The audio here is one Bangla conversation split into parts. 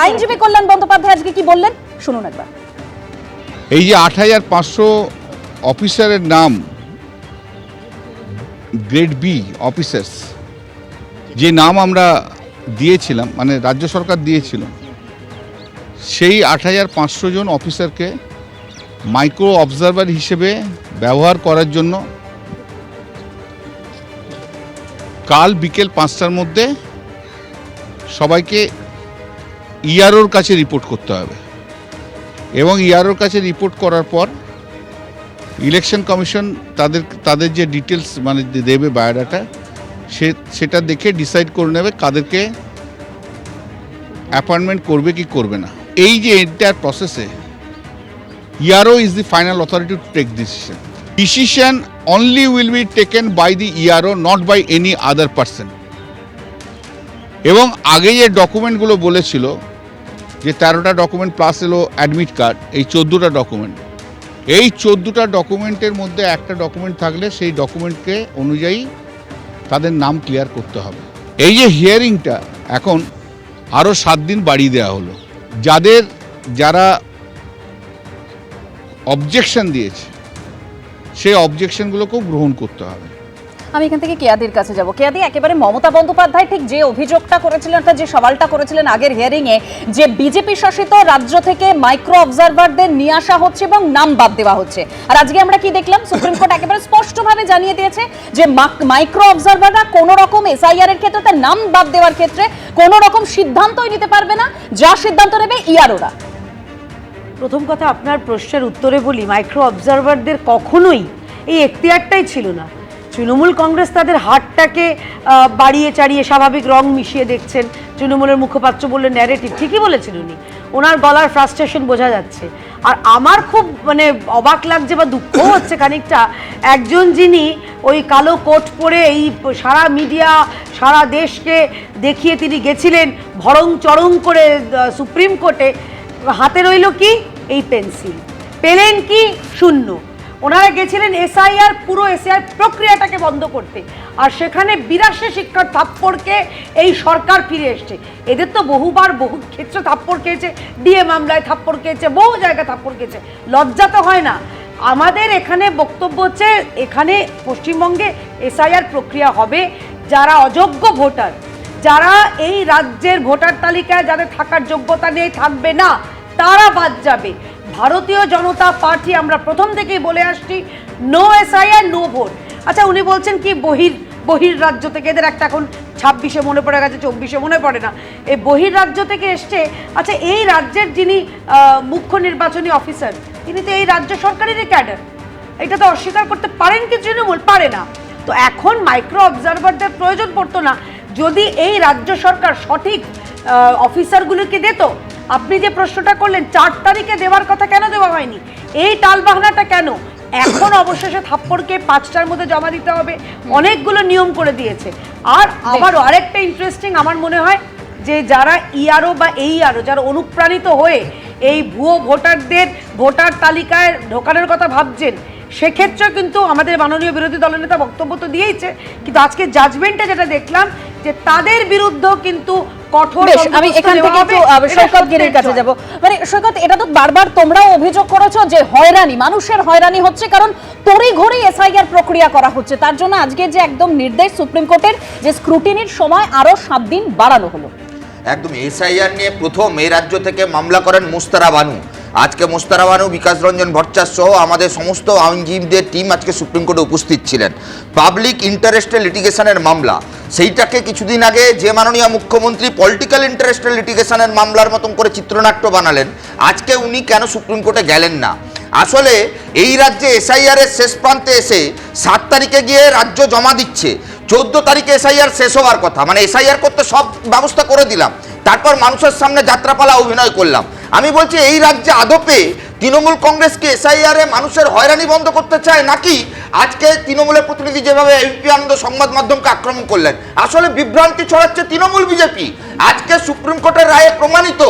আইনজীবী কল্যাণ বন্দ্যোপাধ্যায় আজকে কি বললেন শুনুন একবার। এই যে ৮৫০০ অফিসারের নাম গ্রেড বি অফিসার্স, যে নাম আমরা দিয়েছিলাম, মানে রাজ্য সরকার দিয়েছিল, সেই ৮৫০০ জন অফিসারকে মাইক্রো অবজারভার হিসেবে ব্যবহার করার জন্য কাল বিকেল ৫টার মধ্যে সবাইকে ইআরওর কাছে রিপোর্ট করতে হবে এবং ইআরওর কাছে রিপোর্ট করার পর ইলেকশন কমিশন তাদের যে ডিটেলস মানে দেবে বায়োডাটা, সেটা দেখে ডিসাইড করে নেবে কাদেরকে অ্যাপয়েন্টমেন্ট করবে কি করবে না। এই যে এন্টায়ার প্রসেসে ERO is the final authority to take decision. Decision only will be taken by the ERO, not by any other person. এবং আগে যে ডকুমেন্টগুলো বলেছিল যে ১৩টা ডকুমেন্ট প্লাস এলো অ্যাডমিট কার্ড, এই ১৪টা ডকুমেন্ট, এই ১৪টা ডকুমেন্টের মধ্যে একটা ডকুমেন্ট থাকলে সেই ডকুমেন্টকে অনুযায়ী তাদের নাম ক্লিয়ার করতে হবে। এই যে হিয়ারিংটা এখন আরও ৭ দিন বাড়িয়ে দেওয়া হলো। যারা অবজেকশন দিয়েছে সেই অবজেকশনগুলোকেও গ্রহণ করতে হবে। আমি এখান থেকে কেয়াদির কাছে যাব। কেয়াদি, একেবারে মমতা বন্দ্যোপাধ্যায় ঠিক যে অভিযোগটা করেছিলেন, অর্থাৎ যে সওয়ালটা করেছিলেন আগের হিয়ারিং এ, যে বিজেপি শাসিত রাজ্য থেকে মাইক্রো অবজারভারদের নিয়ে আসা হচ্ছে এবং নাম বাদ দেওয়া হচ্ছে, আর আজকে আমরা কি দেখলাম, সুপ্রিম কোর্ট একেবারে স্পষ্টভাবে জানিয়ে দিয়েছে যে মাইক্রো অবজারভাররা কোনো রকম এসআইআর এর ক্ষেত্রে তার নাম বাদ দেওয়ার ক্ষেত্রে কোনো রকম সিদ্ধান্তই নিতে পারবে না, যা সিদ্ধান্ত নেবে ইআরওরা। প্রথম কথা, আপনার প্রশ্নের উত্তরে বলি, মাইক্রো অবজারভারদের কখনোই এই এখতিয়ারটাই ছিল না। তৃণমূল কংগ্রেস তাদের হারটাকে বাড়িয়ে চাড়িয়ে স্বাভাবিক রং মিশিয়ে দেখছেন। তৃণমূলের মুখপাত্র বললেন ন্যারেটিভ, ঠিকই বলেছেন উনি, ওনার গলার ফ্রাস্ট্রেশন বোঝা যাচ্ছে। আর আমার খুব মানে অবাক লাগছে বা দুঃখ হচ্ছে খানিকটা, একজন যিনি ওই কালো কোট পরে এই সারা মিডিয়া সারা দেশকে দেখিয়ে তিনি গেছিলেন ভরং চরং করে সুপ্রিম কোর্টে, হাতে রইল কি এই পেন্সিল, পেলেন কি শূন্য। ওনারা গেছিলেন এসআইআর, পুরো এসআইআর প্রক্রিয়াটাকে বন্ধ করতে, আর সেখানে ৮২ শিক্ষার থাপ্পড়কে এই সরকার ফিরে এসছে। এদের তো বহুবার বহু ক্ষেত্রে থাপ্পড় খেয়েছে, ডিএ মামলায় থাপ্পড় খেয়েছে, বহু জায়গায় থাপ্পড় খেয়েছে, লজ্জা তো হয় না। আমাদের এখানে বক্তব্য হচ্ছে, এখানে পশ্চিমবঙ্গে এসআইআর প্রক্রিয়া হবে, যারা অযোগ্য ভোটার, যারা এই রাজ্যের ভোটার তালিকায় যাদের থাকার যোগ্যতা নেই, থাকবে না, তারা বাদ যাবে। ভারতীয় জনতা পার্টি আমরা প্রথম থেকেই বলে আসছি, নো এসআইআর নো ভোট। আচ্ছা, উনি বলছেন কি বহির রাজ্য থেকে, এদের একটা এখন ২৬-এ মনে পড়ে গেছে, ২৪-এ মনে পড়ে না, এই বহির রাজ্য থেকে এসছে। আচ্ছা, এই রাজ্যের যিনি মুখ্য নির্বাচনী অফিসার, তিনি তো এই রাজ্য সরকারেরই ক্যাডার, এটা তো অস্বীকার করতে পারেন কি তৃণমূল? পারে না। তো এখন মাইক্রো অবজারভারদের প্রয়োজন পড়তো না যদি এই রাজ্য সরকার সঠিক অফিসারগুলোকে দিত। আপনি যে প্রশ্নটা করলেন ৪ তারিখে দেওয়ার কথা, কেন দেওয়া হয়নি? এই টালবাহানাটা কেন? এখন অবশেষে থাপ্পড়কে ৫টার মধ্যে জমা দিতে হবে, অনেকগুলো নিয়ম করে দিয়েছে। আর আবারও আরেকটা ইন্টারেস্টিং আমার মনে হয়, যে যারা ইআরও বা এইআরও যারা অনুপ্রাণিত হয়ে এই ভুয়ো ভোটারদের ভোটার তালিকায় ঢোকানোর কথা ভাবছেন, সেক্ষেত্রে কিন্তু আমাদের মাননীয় বিরোধী দলনেতা বক্তব্য তো দিয়েইছে, কিন্তু আজকে জাজমেন্টে যেটা দেখলাম যে তাদের বিরুদ্ধেও কিন্তু কঠোর। আমি এখান থেকে একটু সৈকত গিরির কাছে যাব। মানে সৈকত, এটা তো বারবার তোমরাও অভিযোগ করেছো যে হয়রানি, মানুষের হয়রানি হচ্ছে, কারণ তড়িঘড়ি এসআইআর প্রক্রিয়া করা হচ্ছে, তার জন্য আজকে যে একদম নির্দেশ সুপ্রিম কোর্টের, যে স্ক্রুটিনির সময় আরো ৭ দিন বাড়ানো হলো। একদম এসআইআর নিয়ে প্রথম এই রাজ্য থেকে মামলা করেন মুস্তারা বানু। আজকে মুস্তারা বানু, বিকাশ রঞ্জন ভট্টাচার্য সহ আমাদের সমস্ত আইনজীবীদের টিম আজকে সুপ্রিম কোর্টে উপস্থিত ছিলেন। পাবলিক ইন্টারেস্টের লিটিগেশনের মামলা, সেইটাকে কিছুদিন আগে যে মাননীয় মুখ্যমন্ত্রী পলিটিক্যাল ইন্টারেস্টের লিটিগেশনের মামলার মতন করে চিত্রনাট্য বানালেন, আজকে উনি কেন সুপ্রিম কোর্টে গেলেন না? আসলে এই রাজ্যে এসআইআর এর শেষ প্রান্তে এসে ৭ তারিখে গিয়ে রাজ্য জমা দিচ্ছে, 14 তারিখে এসআইআর শেষ হওয়ার কথা, মানে এসআইআর করতে সব ব্যবস্থা করে দিলাম, তারপর মানুষের সামনে যাত্রাপালা অভিনয় করলাম। আমি বলছি, এই রাজ্যে আদপে তৃণমূল কংগ্রেস কি এসআইআর এ মানুষের হয়রানি বন্ধ করতে চায়, নাকি আজকে তৃণমূলের প্রতিনিধি যেভাবে এবিপি আনন্দ সংবাদ মাধ্যমকে আক্রমণ করলেন, আসলে বিভ্রান্তি ছড়াচ্ছে তৃণমূল বিজেপি। আজকে সুপ্রিম কোর্টের রায়ে প্রমাণিত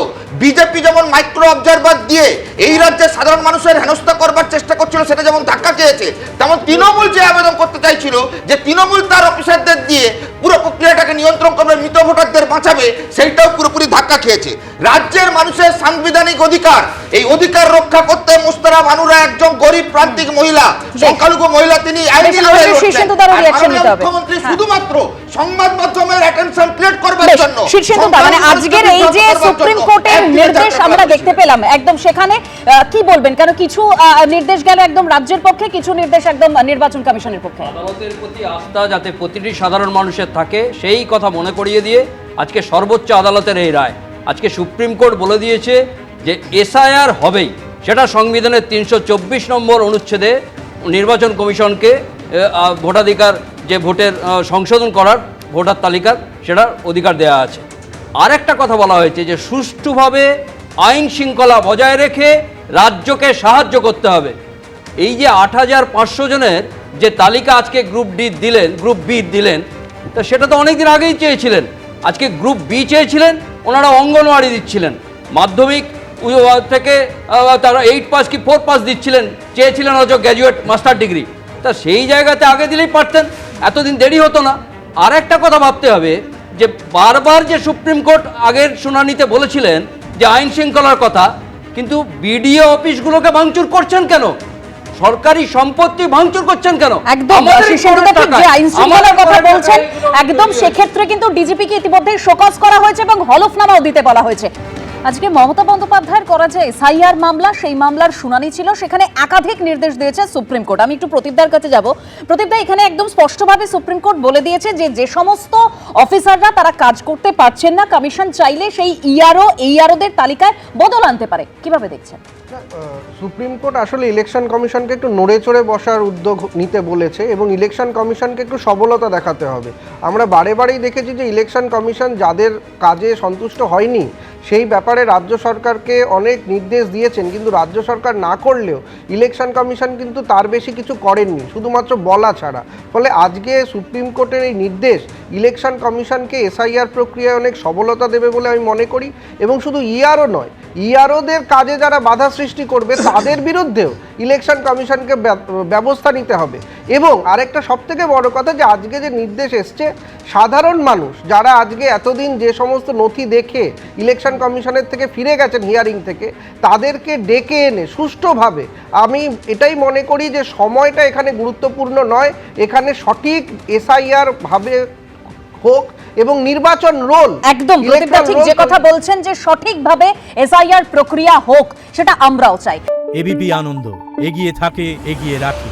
বিজেপি যেমন মাইক্রো অবজারভার দিয়ে এই রাজ্যের সাধারণ মানুষের হেনস্থা করবার চেষ্টা করছিল, সেটা যেমন ধাক্কা খেয়েছে, তেমন তৃণমূল যে আবেদন করতে চাইছিল যে তৃণমূল তার অফিসারদের দিয়ে পুরো প্রক্রিয়াটাকে নিয়ন্ত্রণ করবে, মৃত ভোটারদের বাঁচাবে, সেইটাও পুরোপুরি ধাক্কা খেয়েছে। রাজ্যের মানুষের সাংবিধানিক অধিকার, এই অধিকার রক্ষা করতে মুস্তারা বানুরা একজন গরিব প্রান্তিক মহিলা, সংখ্যালঘু মহিলা, তিনি আইনি লড়াই লড়ছেন। আর মাননীয় মুখ্যমন্ত্রী শুধুমাত্র সংবাদ মাধ্যমের অ্যাটেনশন ক্রিয়েট করবার জন্য মানে আজকের এই যে সুপ্রিম কোর্টের নির্দেশ আমরা দেখতে পেলাম, একদম সেখানে কি বলবেন? কেন কিছু নির্দেশ গেল একদম রাজ্যের পক্ষে, কিছু নির্দেশ একদম নির্বাচন কমিশনের পক্ষে। আদালতের প্রতি আস্থা যাতে প্রতিটি সাধারণ মানুষের থাকে সেই কথা মনে করিয়ে দিয়ে আজকে সর্বোচ্চ আদালতের এই রায়। আজকে সুপ্রিম কোর্ট বলে দিয়েছে যে এসআইআর হবেই, সেটা সংবিধানের 324 নম্বর অনুচ্ছেদে নির্বাচন কমিশনকে ভোটাধিকার, যে ভোটের সংশোধন করার ভোটার তালিকার, সেটার অধিকার দেওয়া আছে। আর একটা কথা বলা হয়েছে যে সুষ্ঠুভাবে আইন শৃঙ্খলা বজায় রেখে রাজ্যকে সাহায্য করতে হবে। এই যে 8500 জনের যে তালিকা আজকে গ্রুপ বি দিলেন, তা সেটা তো অনেকদিন আগেই চেয়েছিলেন। আজকে গ্রুপ বি চেয়েছিলেন, ওনারা অঙ্গনওয়াড়ি দিচ্ছিলেন, মাধ্যমিক থেকে তারা 8 পাস কি 4 পাস দিচ্ছিলেন, চেয়েছিলেন হয়তো গ্র্যাজুয়েট মাস্টার ডিগ্রি। তা সেই জায়গাতে আগে দিলেই পারতেন, এতদিন দেরি হতো না। আর একটা কথা ভাবতে হবে যে বারবার যে সুপ্রিম কোর্ট আগের শুনানিতে বলেছিলেন যে আইন শৃঙ্খলার কথা, কিন্তু বিডিও অফিসগুলোকে ভাঙচুর করছেন কেন? সরকারি সম্পত্তি ভাঙচুর করছেন কেন? একদম যে আইন শৃঙ্খলার কথা বলছেন, একদম সেক্ষেত্রে কিন্তু ডিজিপিকে ইতিমধ্যে শোকজ করা হয়েছে এবং হলফনামাও দিতে বলা হয়েছে। আজকে মমতা বন্দ্যোপাধ্যায়ের করা যে এসআইআর মামলা, সেই মামলার শুনানি ছিল, সেখানে একাধিক নির্দেশ দিয়েছে সুপ্রিম কোর্ট। আমি একটু প্রদীপদার কাছে যাব। প্রদীপদা, এখানে একদম স্পষ্টভাবে সুপ্রিম কোর্ট বলে দিয়েছে যে যে সমস্ত অফিসাররা তারা কাজ করতে পারছেন না, কমিশন চাইলে সেই এইআরওদের তালিকায় বদল আনতে পারে। কিভাবে দেখছেন? সুপ্রিম কোর্ট আসলে ইলেকশন কমিশনকে একটু নড়ে চড়ে বসার উদ্যোগ নিতে বলেছে এবং ইলেকশন কমিশনকে একটু সবলতা দেখাতে হবে। আমরা বারেই দেখেছি যে ইলেকশন কমিশন যাদের কাজে সন্তুষ্ট হয়নি সেই ব্যাপারে রাজ্য সরকারকে অনেক নির্দেশ দিয়েছেন, কিন্তু রাজ্য সরকার না করলেও ইলেকশন কমিশন কিন্তু তার বেশি কিছু করেননি, শুধুমাত্র বলা ছাড়া। ফলে আজকে সুপ্রিম কোর্টের এই নির্দেশ ইলেকশন কমিশনকে এসআইআর প্রক্রিয়ায় অনেক সবলতা দেবে বলে আমি মনে করি। এবং শুধু ইআরও নয়, ইআরওদের কাজে যারা বাধা সৃষ্টি করবে তাদের বিরুদ্ধেও ইলেকশন কমিশনকে ব্যবস্থা নিতে হবে। এবং আরেকটা সবথেকে বড় কথা, যে আজকে যে নির্দেশ এসছে, সাধারণ মানুষ যারা আজকে এতদিন যে সমস্ত নথি দেখে ইলেকশন কমিশনের থেকে ফিরে গেছেন হিয়ারিং থেকে, তাদেরকে ডেকে এনে সুষ্ঠুভাবে, আমি এটাই মনে করি যে সময়টা এখানে গুরুত্বপূর্ণ নয়, এখানে সঠিক এসআইআর ভাবে হোক এবং নির্বাচন রোল একদম ঠিক যে কথা বলছেন যে সঠিকভাবে এসআইআর প্রক্রিয়া হোক, সেটা আমরাও চাই। এবিপি আনন্দ এগিয়ে থাকে, এগিয়ে রাখে।